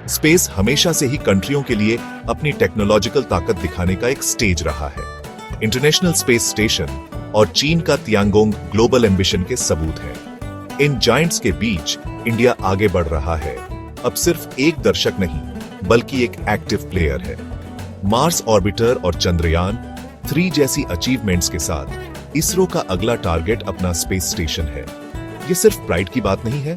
Space हमेशा से ही कंट्रियों के लिए अपनी टेक्नोलॉजिकल ताकत दिखाने का एक स्टेज रहा है। इंटरनेशनल स्पेस स्टेशन और चीन का तियांगोंग ग्लोबल एम्बिशन के सबूत हैं। इन जायंट्स के बीच इंडिया आगे बढ़ रहा है, अब सिर्फ एक दर्शक नहीं बल्कि एक एक्टिव प्लेयर है। मार्स ऑर्बिटर और चंद्रयान 3 जैसी अचीवमेंट्स के साथ इसरो का अगला टारगेट अपना स्पेस स्टेशन है। ये सिर्फ प्राइड की बात नहीं है,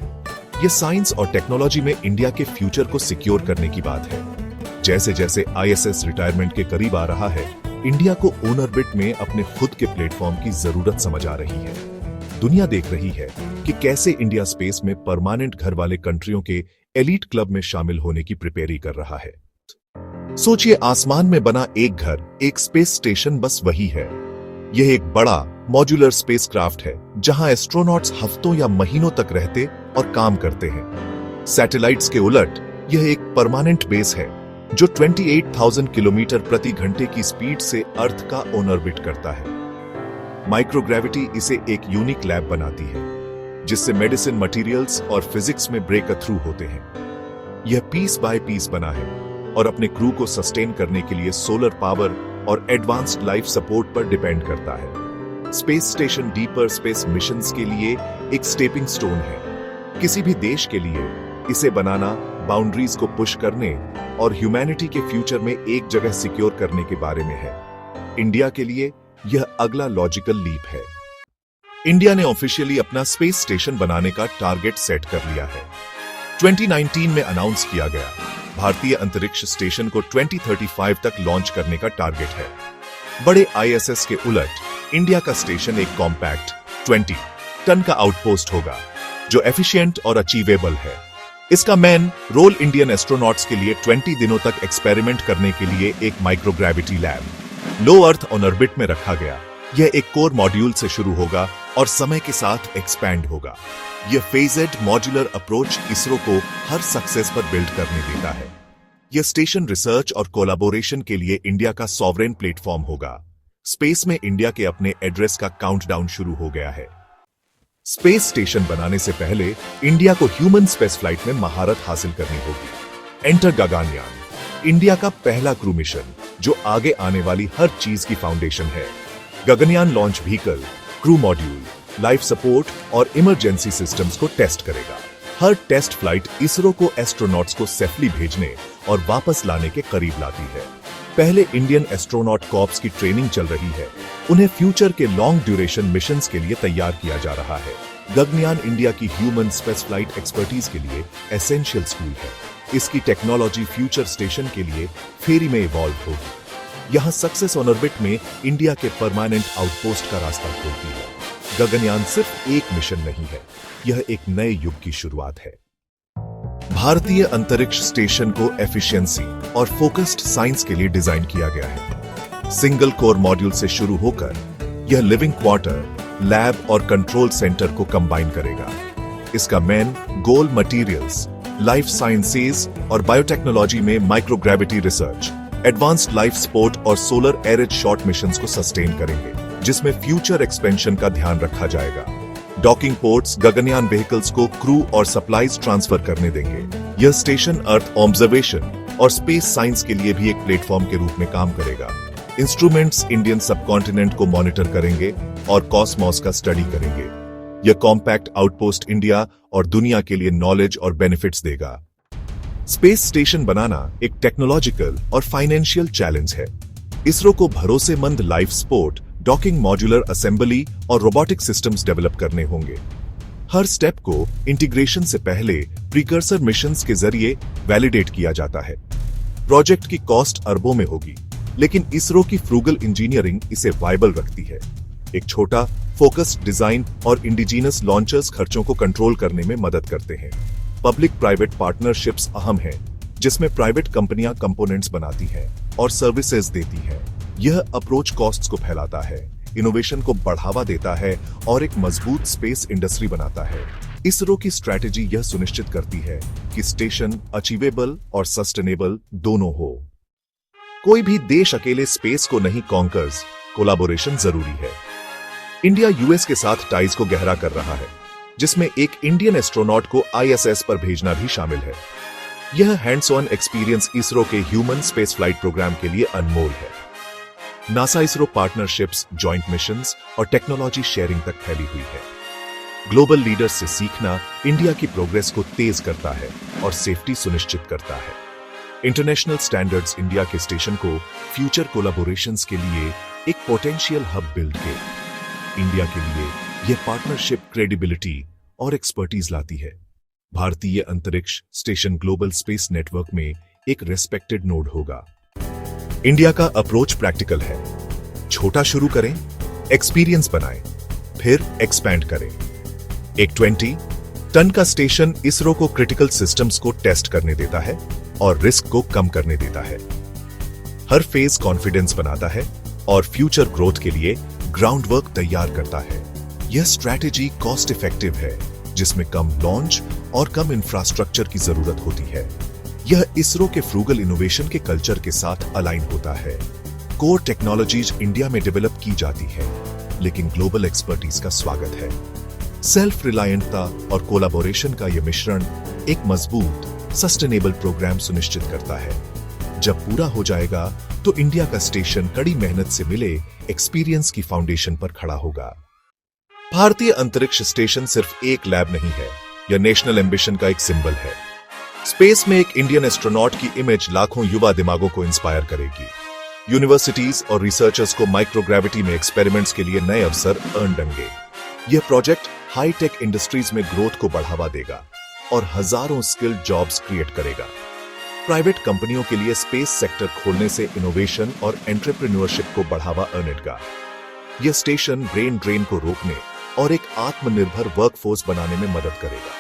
ये साइंस और टेक्नोलॉजी में इंडिया के फ्यूचर को सिक्योर करने की बात है। जैसे जैसे आईएसएस रिटायरमेंट के करीब आ रहा है, इंडिया को ऑर्बिट में अपने खुद के प्लेटफॉर्म की जरूरत समझ आ रही है। दुनिया देख रही है कि कैसे इंडिया स्पेस में परमानेंट घर वाले कंट्रियों के एलीट क्लब में शामिल होने की प्रिपेयरी कर रहा है। सोचिए, आसमान में बना एक घर, एक स्पेस स्टेशन बस वही है। यह एक बड़ा मॉड्यूलर स्पेसक्राफ्ट है जहां एस्ट्रोनॉट्स हफ्तों या महीनों तक रहते और काम करते हैं। सैटेलाइट्स के उलट यह एक परमानेंट बेस है जो 28,000 किलोमीटर प्रति घंटे की स्पीड से अर्थ का ऑर्बिट करता है। माइक्रोग्रेविटी इसे एक यूनिक लैब बनाती है जिससे मेडिसिन, मटेरियल्स और फिजिक्स में ब्रेक थ्रू होते हैं। यह पीस बाय पीस बना है और अपने क्रू को सस्टेन करने के लिए सोलर पावर और एडवांस्ड लाइफ सपोर्ट पर डिपेंड करता है। Space station deeper space missions के लिए एक स्टेपिंग स्टोन है। किसी भी देश के लिए इसे बनाना बाउंड्रीज को पुश करने और ह्यूमैनिटी के फ्यूचर में एक जगह सिक्योर करने के बारे में है। इंडिया के लिए यह अगला लॉजिकल लीप है। इंडिया ने ऑफिशियली अपना स्पेस स्टेशन बनाने का टारगेट सेट कर लिया है। 2019 में अनाउंस किया गया भारतीय अंतरिक्ष स्टेशन को 2035 तक लॉन्च करने का टारगेट है। बड़े आईएसएस के उलट इंडिया का स्टेशन एक कॉम्पैक्ट 20 टन का आउटपोस्ट होगा जो एफिशिएंट और अचीवेबल है। इसका मेन रोल इंडियन एस्ट्रोनॉट्स के लिए 20 दिनों तक एक्सपेरिमेंट करने के लिए एक माइक्रोग्रेविटी लैब लो अर्थ ऑर्बिट में रखा गया। यह एक कोर मॉड्यूल से शुरू होगा और समय के साथ एक्सपैंड होगा। यह फेजेड मॉड्यूलर अप्रोच इसरो को हर सक्सेस पर बिल्ड करने देता है। यह स्टेशन रिसर्च और कोलैबोरेशन के लिए इंडिया का सॉवरेन प्लेटफॉर्म होगा। स्पेस में इंडिया के अपने एड्रेस का काउंटडाउन शुरू हो गया है। स्पेस स्टेशन बनाने से पहले इंडिया को ह्यूमन स्पेस फ्लाइट में महारत हासिल करनी होगी। एंटर गगनयान, इंडिया का पहला क्रू मिशन जो आगे आने वाली हर चीज की फाउंडेशन है। Gaganyaan launch vehicle, crew module, life support और इमरजेंसी सिस्टम्स को टेस्ट करेगा। हर टेस्ट फ्लाइट इसरो को एस्ट्रोनॉट्स को सेफली भेजने और वापस लाने के करीब लाती है। पहले इंडियन एस्ट्रोनॉट कॉर्प्स की ट्रेनिंग चल रही है। उन्हें फ्यूचर के लॉन्ग ड्यूरेशन मिशंस के लिए तैयार किया जा रहा है। गगनयान इंडिया की ह्यूमन स्पेस फ्लाइट एक्सपर्टीज के लिए एसेंशियल स्कूल है। इसकी टेक्नोलॉजी फ्यूचर स्टेशन के लिए फेरी में इवॉल्व होगी। यहाँ सक्सेस ऑन ऑर्बिट में इंडिया के परमानेंट आउटपोस्ट का रास्ता खोलती है। गगनयान सिर्फ एक मिशन नहीं है, यह एक नए युग की शुरुआत है। भारतीय अंतरिक्ष स्टेशन को एफिशिएंसी और फोकस्ड साइंस के लिए डिजाइन किया गया है। सिंगल कोर मॉड्यूल से शुरू होकर यह लिविंग क्वार्टर, लैब और कंट्रोल सेंटर को कंबाइन करेगा। इसका main goal materials, life sciences और बायोटेक्नोलॉजी में microgravity research, advanced life support और सोलर एरिड शॉर्ट मिशंस को सस्टेन करेंगे, जिसमें फ्यूचर एक्सपेंशन का ध्यान रखा जाएगा। डॉकिंग पोर्ट्स गगनयान व्हीकल्स को क्रू और सप्लाईज ट्रांसफर करने देंगे। यह स्टेशन अर्थ ऑब्जर्वेशन और स्पेस साइंस के लिए भी एक प्लेटफॉर्म के रूप में काम करेगा। इंस्ट्रूमेंट्स इंडियन सबकॉन्टिनेंट को मॉनिटर करेंगे और कॉस्मोस का स्टडी करेंगे। यह कॉम्पैक्ट आउटपोस्ट इंडिया और दुनिया के लिए नॉलेज और बेनिफिट्स देगा। स्पेस स्टेशन बनाना एक टेक्नोलॉजिकल और फाइनेंशियल चैलेंज है। इसरो को भरोसेमंद life support, docking modular assembly और रोबोटिक सिस्टम्स डेवलप करने होंगे। हर स्टेप को इंटीग्रेशन से पहले प्रीकर्सर मिशंस के जरिए वैलिडेट किया जाता है। प्रोजेक्ट की कॉस्ट अरबों में होगी, लेकिन इसरो की फ्रूगल इंजीनियरिंग इसे वायबल रखती है। एक छोटा फोकस्ड डिजाइन और इंडिजिनस लॉन्चर्स खर्चों को कंट्रोल करने में मदद करते हैं। पब्लिक प्राइवेट पार्टनरशिप्स अहम हैं, जिसमें प्राइवेट कंपनियां कंपोनेंट्स बनाती हैं और सर्विसेज देती हैं। यह अप्रोच कॉस्ट्स को फैलाता है, इनोवेशन को बढ़ावा देता है और एक मजबूत स्पेस इंडस्ट्री बनाता है। इसरो की स्ट्रैटेजी यह सुनिश्चित करती है कि स्टेशन अचीवेबल और सस्टेनेबल दोनों हो। कोई भी देश अकेले स्पेस को नहीं कॉन्कर्स, कोलैबोरेशन जरूरी है। इंडिया यूएस के साथ टाइज को गहरा कर रहा है, जिसमें एक इंडियन एस्ट्रोनॉट को आईएसएस पर भेजना भी शामिल है। यह हैंड्स ऑन एक्सपीरियंस इसरो के ह्यूमन स्पेस फ्लाइट प्रोग्राम के लिए अनमोल है। NASA ISRO partnerships, joint missions और टेक्नोलॉजी शेयरिंग तक फैली हुई है। ग्लोबल लीडर्स से सीखना इंडिया की प्रोग्रेस को तेज करता है और सेफ्टी सुनिश्चित करता है। इंटरनेशनल स्टैंडर्ड्स इंडिया के स्टेशन को फ्यूचर कोलैबोरेशंस के लिए एक पोटेंशियल हब बिल्ड के इंडिया के लिए यह पार्टनरशिप क्रेडिबिलिटी और एक्सपर्टीज लाती है। भारतीय अंतरिक्ष स्टेशन ग्लोबल स्पेस नेटवर्क में एक रेस्पेक्टेड नोड होगा। इंडिया का अप्रोच प्रैक्टिकल है। छोटा शुरू करें, एक्सपीरियंस बनाएं, फिर एक्सपैंड करें। एक 20 टन का स्टेशन इसरो को क्रिटिकल सिस्टम्स को टेस्ट करने देता है और रिस्क को कम करने देता है। हर फेज कॉन्फिडेंस बनाता है और फ्यूचर ग्रोथ के लिए ग्राउंड वर्क तैयार करता है। यह स्ट्रैटेजी कॉस्ट इफेक्टिव है, जिसमें कम लॉन्च और कम इंफ्रास्ट्रक्चर की जरूरत होती है। यह इसरो के फ्रूगल इनोवेशन के कल्चर के साथ अलाइन होता है। कोर टेक्नोलॉजीज इंडिया में डेवलप की जाती है, लेकिन ग्लोबल एक्सपर्टीज का स्वागत है। सेल्फ रिलायंटता और कोलैबोरेशन का यह मिश्रण एक मजबूत, सस्टेनेबल प्रोग्राम सुनिश्चित करता है। जब पूरा हो जाएगा तो इंडिया का स्टेशन कड़ी मेहनत से मिले एक्सपीरियंस की फाउंडेशन पर खड़ा होगा। भारतीय अंतरिक्ष स्टेशन सिर्फ एक लैब नहीं है, यह नेशनल एम्बिशन का एक सिंबल है। स्पेस में एक इंडियन एस्ट्रोनॉट की इमेज लाखों युवा दिमागों को इंस्पायर करेगी। यूनिवर्सिटीज और रिसर्चर्स को माइक्रोग्रेविटी में एक्सपेरिमेंट्स के लिए नए अवसर अर्न होंगे। यह प्रोजेक्ट हाईटेक इंडस्ट्रीज में ग्रोथ को बढ़ावा देगा और हजारों स्किल्ड जॉब्स क्रिएट करेगा। प्राइवेट कंपनियों के लिए स्पेस सेक्टर खोलने से इनोवेशन और एंटरप्रेन्योरशिप को बढ़ावा अर्नेगा। यह स्टेशन ब्रेन ड्रेन को रोकने और एक आत्मनिर्भर वर्कफोर्स बनाने में मदद करेगा।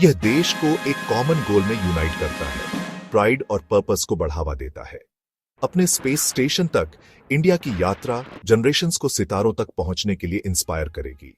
यह देश को एक कॉमन गोल में यूनाइट करता है, प्राइड और पर्पस को बढ़ावा देता है। अपने स्पेस स्टेशन तक इंडिया की यात्रा जनरेशंस को सितारों तक पहुंचने के लिए इंस्पायर करेगी।